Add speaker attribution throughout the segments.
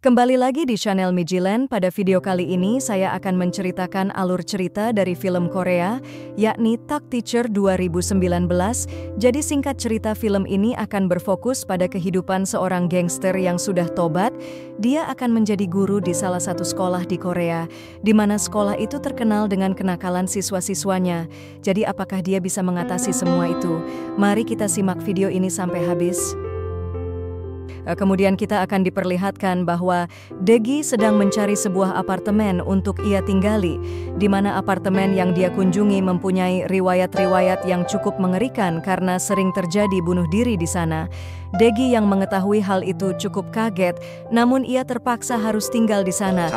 Speaker 1: Kembali lagi di channel Mijiland. Pada video kali ini saya akan menceritakan alur cerita dari film Korea, yakni Talk Teacher 2019. Jadi singkat cerita, film ini akan berfokus pada kehidupan seorang gangster yang sudah tobat. Dia akan menjadi guru di salah satu sekolah di Korea, di mana sekolah itu terkenal dengan kenakalan siswa-siswanya. Jadi apakah dia bisa mengatasi semua itu? Mari kita simak video ini sampai habis. Kemudian kita akan diperlihatkan bahwa Daegi sedang mencari sebuah apartemen untuk ia tinggali, di mana apartemen yang dia kunjungi mempunyai riwayat-riwayat yang cukup mengerikan karena sering terjadi bunuh diri di sana. Daegi yang mengetahui hal itu cukup kaget, namun ia terpaksa harus tinggal di sana.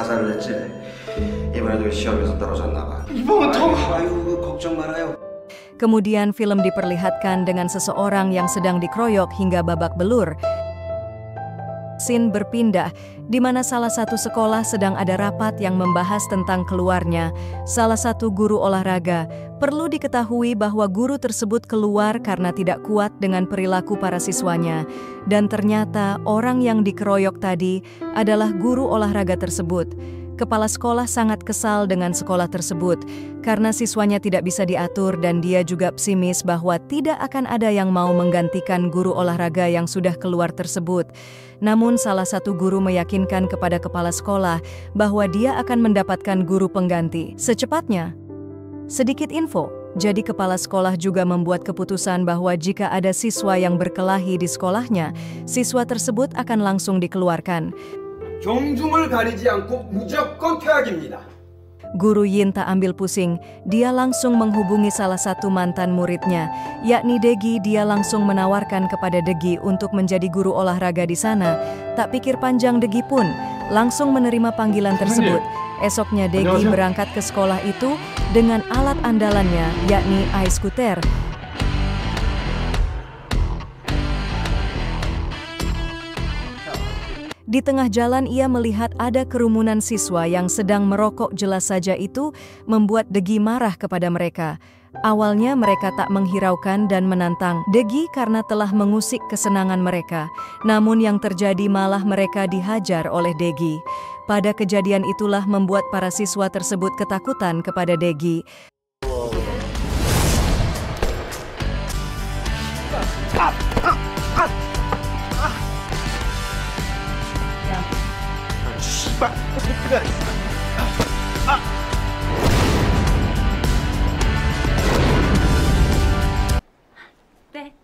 Speaker 1: Kemudian film diperlihatkan dengan seseorang yang sedang dikeroyok hingga babak belur. Scene berpindah, di mana salah satu sekolah sedang ada rapat yang membahas tentang keluarnya salah satu guru olahraga. Perlu diketahui bahwa guru tersebut keluar karena tidak kuat dengan perilaku para siswanya. Dan ternyata orang yang dikeroyok tadi adalah guru olahraga tersebut. Kepala sekolah sangat kesal dengan sekolah tersebut karena siswanya tidak bisa diatur, dan dia juga pesimis bahwa tidak akan ada yang mau menggantikan guru olahraga yang sudah keluar tersebut. Namun salah satu guru meyakinkan kepada kepala sekolah bahwa dia akan mendapatkan guru pengganti secepatnya. Sedikit info, jadi kepala sekolah juga membuat keputusan bahwa jika ada siswa yang berkelahi di sekolahnya, siswa tersebut akan langsung dikeluarkan.
Speaker 2: 경중을 가리지 않고 무조건 퇴학입니다.
Speaker 1: Guru Yin tak ambil pusing, dia langsung menghubungi salah satu mantan muridnya, yakni Daegi. Dia langsung menawarkan kepada Daegi untuk menjadi guru olahraga di sana. Tak pikir panjang, Daegi pun langsung menerima panggilan tersebut. Esoknya Daegi berangkat ke sekolah itu dengan alat andalannya, yakni e-scooter. Di tengah jalan ia melihat ada kerumunan siswa yang sedang merokok. Jelas saja itu membuat Daegi marah kepada mereka. Awalnya mereka tak menghiraukan dan menantang Daegi karena telah mengusik kesenangan mereka. Namun yang terjadi malah mereka dihajar oleh Daegi. Pada kejadian itulah membuat para siswa tersebut ketakutan kepada Daegi.
Speaker 3: 네.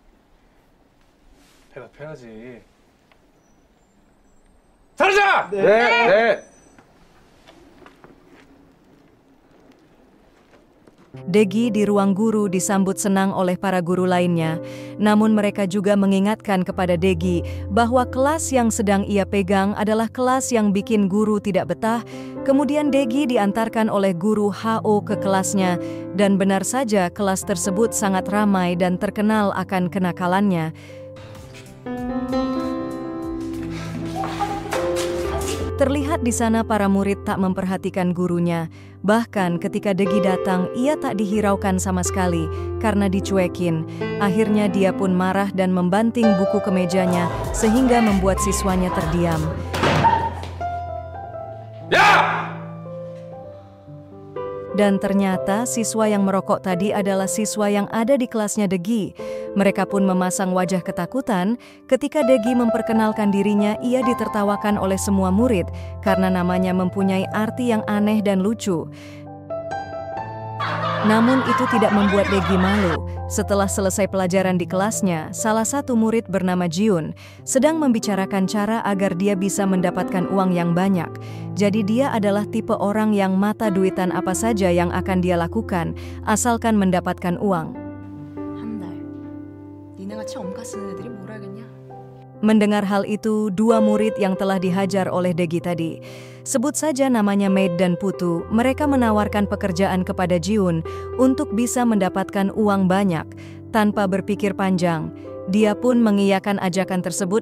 Speaker 4: 대답해야지. 잘하자! 네. 네.
Speaker 1: Daegi di ruang guru disambut senang oleh para guru lainnya. Namun mereka juga mengingatkan kepada Daegi bahwa kelas yang sedang ia pegang adalah kelas yang bikin guru tidak betah. Kemudian Daegi diantarkan oleh guru HO ke kelasnya. Dan benar saja kelas tersebut sangat ramai dan terkenal akan kenakalannya. Terlihat di sana para murid tak memperhatikan gurunya. Bahkan ketika Daegi datang, ia tak dihiraukan sama sekali karena dicuekin. Akhirnya dia pun marah dan membanting buku ke mejanya sehingga membuat siswanya terdiam. Dan ternyata siswa yang merokok tadi adalah siswa yang ada di kelasnya Daegi. Mereka pun memasang wajah ketakutan. Ketika Daegi memperkenalkan dirinya, ia ditertawakan oleh semua murid karena namanya mempunyai arti yang aneh dan lucu. Namun itu tidak membuat Daegi malu. Setelah selesai pelajaran di kelasnya, salah satu murid bernama Jiun sedang membicarakan cara agar dia bisa mendapatkan uang yang banyak. Jadi dia adalah tipe orang yang mata duitan apa saja yang akan dia lakukan, asalkan mendapatkan uang. Mendengar hal itu, dua murid yang telah dihajar oleh Daegi tadi, sebut saja namanya Maid dan Putu, mereka menawarkan pekerjaan kepada Jiun untuk bisa mendapatkan uang banyak. Tanpa berpikir panjang, dia pun mengiyakan ajakan tersebut.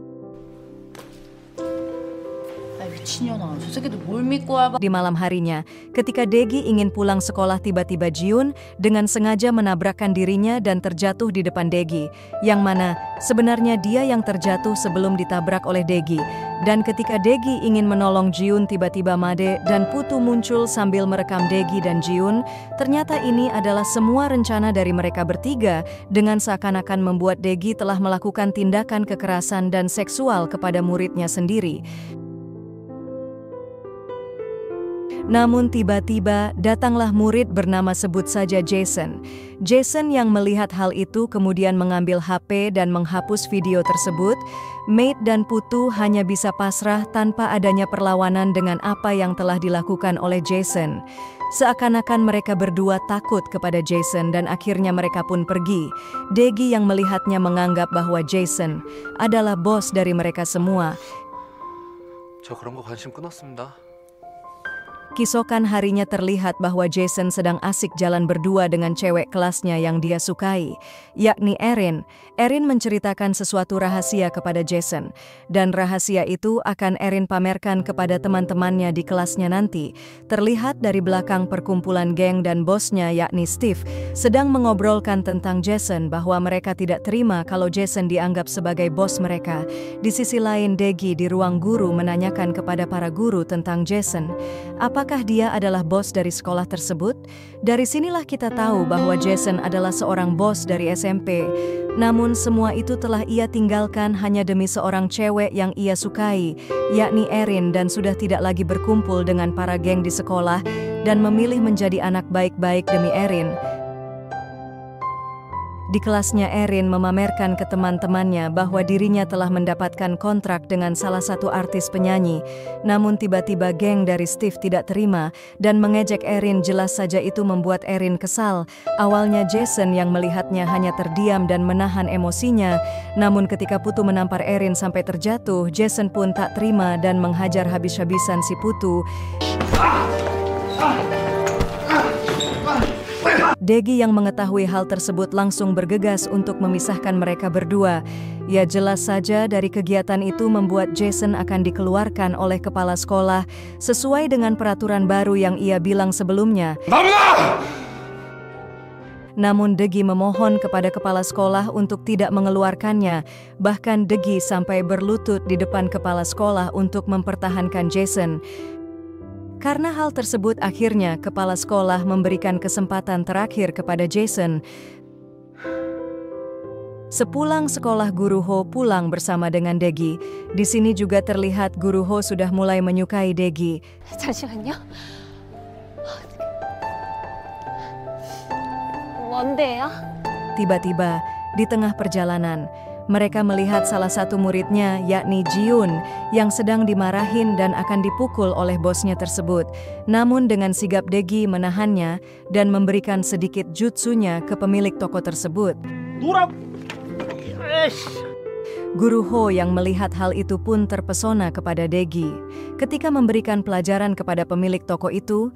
Speaker 3: 미친년아. 저 새끼들 뭘 믿고 알바.
Speaker 1: Di malam harinya, ketika Daegi ingin pulang sekolah, tiba-tiba Jiun dengan sengaja menabrakkan dirinya dan terjatuh di depan Daegi, yang mana sebenarnya dia yang terjatuh sebelum ditabrak oleh Daegi. Dan ketika Daegi ingin menolong Jiun, tiba-tiba Made dan Putu muncul sambil merekam Daegi dan Jiun. Ternyata ini adalah semua rencana dari mereka bertiga dengan seakan-akan membuat Daegi telah melakukan tindakan kekerasan dan seksual kepada muridnya sendiri. Namun tiba-tiba datanglah murid bernama sebut saja Jason. Jason yang melihat hal itu kemudian mengambil HP dan menghapus video tersebut. Made dan Putu hanya bisa pasrah tanpa adanya perlawanan dengan apa yang telah dilakukan oleh Jason. Seakan-akan mereka berdua takut kepada Jason dan akhirnya mereka pun pergi. Daegi yang melihatnya menganggap bahwa Jason adalah bos dari mereka semua.
Speaker 4: 저 그런 거 관심 끊었습니다.
Speaker 1: Kisokan harinya terlihat bahwa Jason sedang asik jalan berdua dengan cewek kelasnya yang dia sukai, yakni Erin. Erin menceritakan sesuatu rahasia kepada Jason, dan rahasia itu akan Erin pamerkan kepada teman-temannya di kelasnya nanti. Terlihat dari belakang perkumpulan geng dan bosnya yakni Steve sedang mengobrolkan tentang Jason bahwa mereka tidak terima kalau Jason dianggap sebagai bos mereka. Di sisi lain, Daegi di ruang guru menanyakan kepada para guru tentang Jason. Apakah dia adalah bos dari sekolah tersebut? Dari sinilah kita tahu bahwa Jason adalah seorang bos dari SMP. Namun semua itu telah ia tinggalkan hanya demi seorang cewek yang ia sukai, yakni Erin, dan sudah tidak lagi berkumpul dengan para geng di sekolah dan memilih menjadi anak baik-baik demi Erin. Di kelasnya, Erin memamerkan ke teman-temannya bahwa dirinya telah mendapatkan kontrak dengan salah satu artis penyanyi. Namun tiba-tiba geng dari Steve tidak terima dan mengejek Erin. Jelas saja itu membuat Erin kesal. Awalnya Jason yang melihatnya hanya terdiam dan menahan emosinya. Namun ketika Putu menampar Erin sampai terjatuh, Jason pun tak terima dan menghajar habis-habisan si Putu. Daegi yang mengetahui hal tersebut langsung bergegas untuk memisahkan mereka berdua. Ya, jelas saja dari kegiatan itu membuat Jason akan dikeluarkan oleh kepala sekolah sesuai dengan peraturan baru yang ia bilang sebelumnya. Namun Daegi memohon kepada kepala sekolah untuk tidak mengeluarkannya. Bahkan Daegi sampai berlutut di depan kepala sekolah untuk mempertahankan Jason. Karena hal tersebut, akhirnya kepala sekolah memberikan kesempatan terakhir kepada Jason. Sepulang sekolah, Guru Ho pulang bersama dengan Daegi. Di sini juga terlihat Guru Ho sudah mulai menyukai Daegi.
Speaker 5: 잠시만요. 뭔데요?
Speaker 1: Tiba-tiba, di tengah perjalanan, mereka melihat salah satu muridnya, yakni Jiun, yang sedang dimarahin dan akan dipukul oleh bosnya tersebut. Namun dengan sigap Daegi menahannya dan memberikan sedikit jutsunya ke pemilik toko tersebut. Guru Ho yang melihat hal itu pun terpesona kepada Daegi. Ketika memberikan pelajaran kepada pemilik toko itu,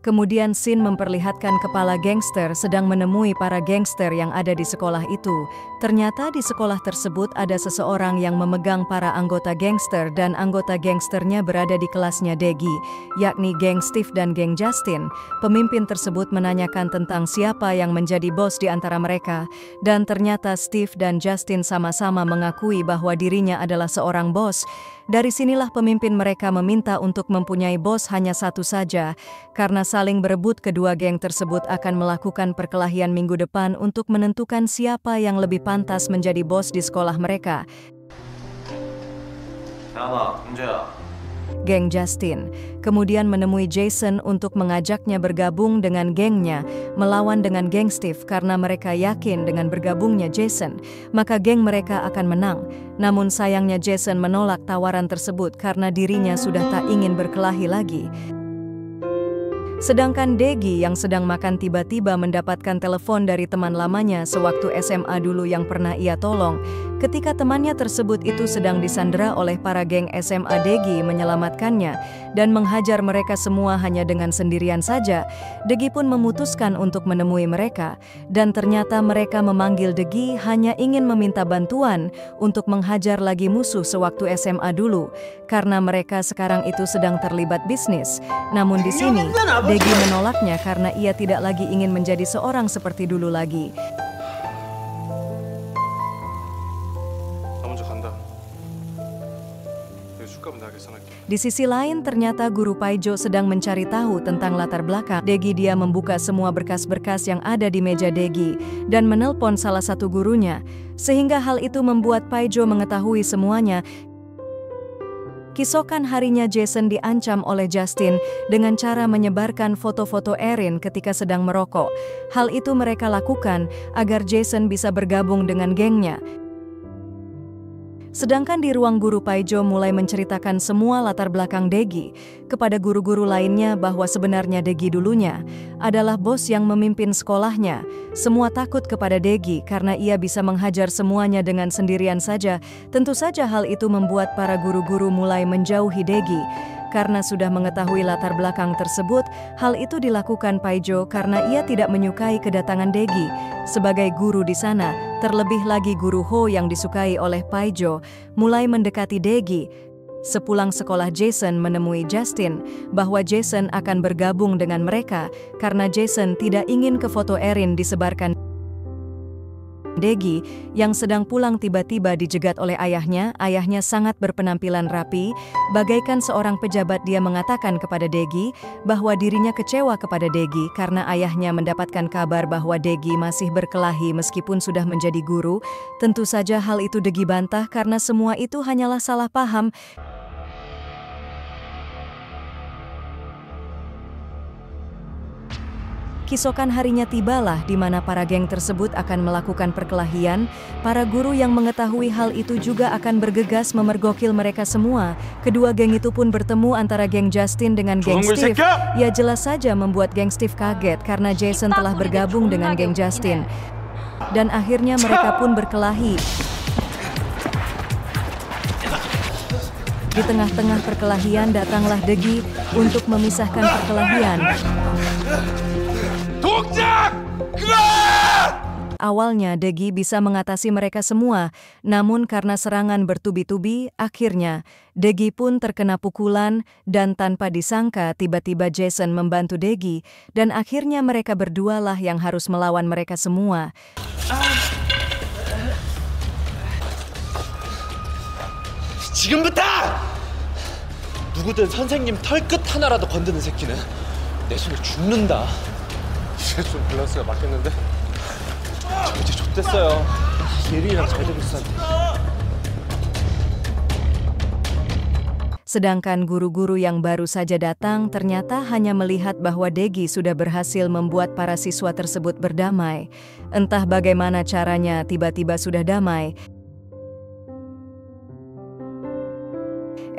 Speaker 1: kemudian Shin memperlihatkan kepala gangster sedang menemui para gangster yang ada di sekolah itu. Ternyata di sekolah tersebut ada seseorang yang memegang para anggota gangster dan anggota gangsternya berada di kelasnya Daegi, yakni geng Steve dan geng Justin. Pemimpin tersebut menanyakan tentang siapa yang menjadi bos di antara mereka, dan ternyata Steve dan Justin sama-sama mengakui bahwa dirinya adalah seorang bos. Dari sinilah pemimpin mereka meminta untuk mempunyai bos hanya satu saja. Karena saling berebut, kedua geng tersebut akan melakukan perkelahian minggu depan untuk menentukan siapa yang lebih pantas menjadi bos di sekolah mereka. Geng Justin kemudian menemui Jason untuk mengajaknya bergabung dengan gengnya melawan dengan geng Steve karena mereka yakin dengan bergabungnya Jason, maka geng mereka akan menang. Namun sayangnya Jason menolak tawaran tersebut karena dirinya sudah tak ingin berkelahi lagi. Sedangkan Daegi yang sedang makan tiba-tiba mendapatkan telepon dari teman lamanya sewaktu SMA dulu yang pernah ia tolong. Ketika temannya tersebut itu sedang disandera oleh para geng SMA, Degi menyelamatkannya dan menghajar mereka semua hanya dengan sendirian saja. Degi pun memutuskan untuk menemui mereka dan ternyata mereka memanggil Degi hanya ingin meminta bantuan untuk menghajar lagi musuh sewaktu SMA dulu karena mereka sekarang itu sedang terlibat bisnis. Namun di sini Degi menolaknya karena ia tidak lagi ingin menjadi seorang seperti dulu lagi. Di sisi lain, ternyata Guru Paijo sedang mencari tahu tentang latar belakang Degi. Dia membuka semua berkas-berkas yang ada di meja Degi dan menelpon salah satu gurunya, sehingga hal itu membuat Paijo mengetahui semuanya. Keesokan harinya Jason diancam oleh Justin dengan cara menyebarkan foto-foto Erin ketika sedang merokok. Hal itu mereka lakukan agar Jason bisa bergabung dengan gengnya. Sedangkan di ruang Guru Paijo mulai menceritakan semua latar belakang Degi kepada guru-guru lainnya bahwa sebenarnya Degi dulunya adalah bos yang memimpin sekolahnya. Semua takut kepada Degi karena ia bisa menghajar semuanya dengan sendirian saja. Tentu saja hal itu membuat para guru-guru mulai menjauhi Degi. Karena sudah mengetahui latar belakang tersebut, hal itu dilakukan Paijo karena ia tidak menyukai kedatangan Degi sebagai guru di sana. Terlebih lagi Guru Ho yang disukai oleh Paijo mulai mendekati Degi. Sepulang sekolah, Jason menemui Justin bahwa Jason akan bergabung dengan mereka karena Jason tidak ingin ke foto Erin disebarkan. Degi yang sedang pulang tiba-tiba dijegat oleh ayahnya. Ayahnya sangat berpenampilan rapi, bagaikan seorang pejabat. Dia mengatakan kepada Degi bahwa dirinya kecewa kepada Degi karena ayahnya mendapatkan kabar bahwa Degi masih berkelahi meskipun sudah menjadi guru. Tentu saja hal itu Degi bantah karena semua itu hanyalah salah paham. Keesokan harinya tibalah di mana para geng tersebut akan melakukan perkelahian. Para guru yang mengetahui hal itu juga akan bergegas memergokil mereka semua. Kedua geng itu pun bertemu antara geng Justin dengan geng Steve. Ya jelas saja membuat geng Steve kaget karena Jason telah bergabung dengan geng Justin. Dan akhirnya mereka pun berkelahi. Di tengah-tengah perkelahian datanglah Degi untuk memisahkan perkelahian. Awalnya Degi bisa mengatasi mereka semua, namun karena serangan bertubi-tubi, akhirnya Degi pun terkena pukulan dan tanpa disangka tiba-tiba Jason membantu Degi dan akhirnya mereka berdualah yang harus melawan mereka semua.
Speaker 6: 지금부터! 누구든 선생님 털끝 하나라도 건드는 새끼는 내 손에 죽는다.
Speaker 4: 이제 좀 밸런스가 맞겠는데?
Speaker 6: 저 이제 좆됐어요. 예린이랑 잘 되고 있었는데.
Speaker 1: Sedangkan guru-guru yang baru saja datang ternyata hanya melihat bahwa Degi sudah berhasil membuat para siswa tersebut berdamai. Entah bagaimana caranya tiba-tiba sudah damai.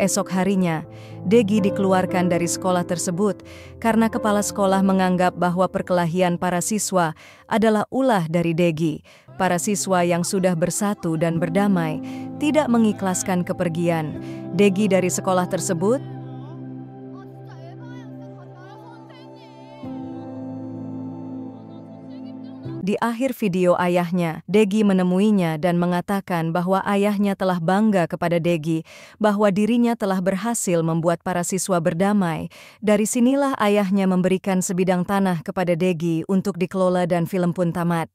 Speaker 1: Esok harinya, Degi dikeluarkan dari sekolah tersebut karena kepala sekolah menganggap bahwa perkelahian para siswa adalah ulah dari Degi. Para siswa yang sudah bersatu dan berdamai tidak mengikhlaskan kepergian Degi dari sekolah tersebut. Di akhir video ayahnya, Degi menemuinya dan mengatakan bahwa ayahnya telah bangga kepada Degi, bahwa dirinya telah berhasil membuat para siswa berdamai. Dari sinilah ayahnya memberikan sebidang tanah kepada Degi untuk dikelola dan film pun tamat.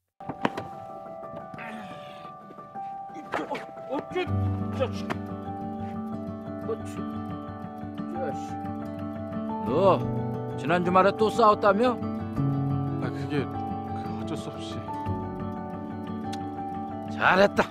Speaker 7: 너 지난 주말에 또 싸웠다며?
Speaker 4: 그게 어쩔 수 없이.
Speaker 7: 잘했다.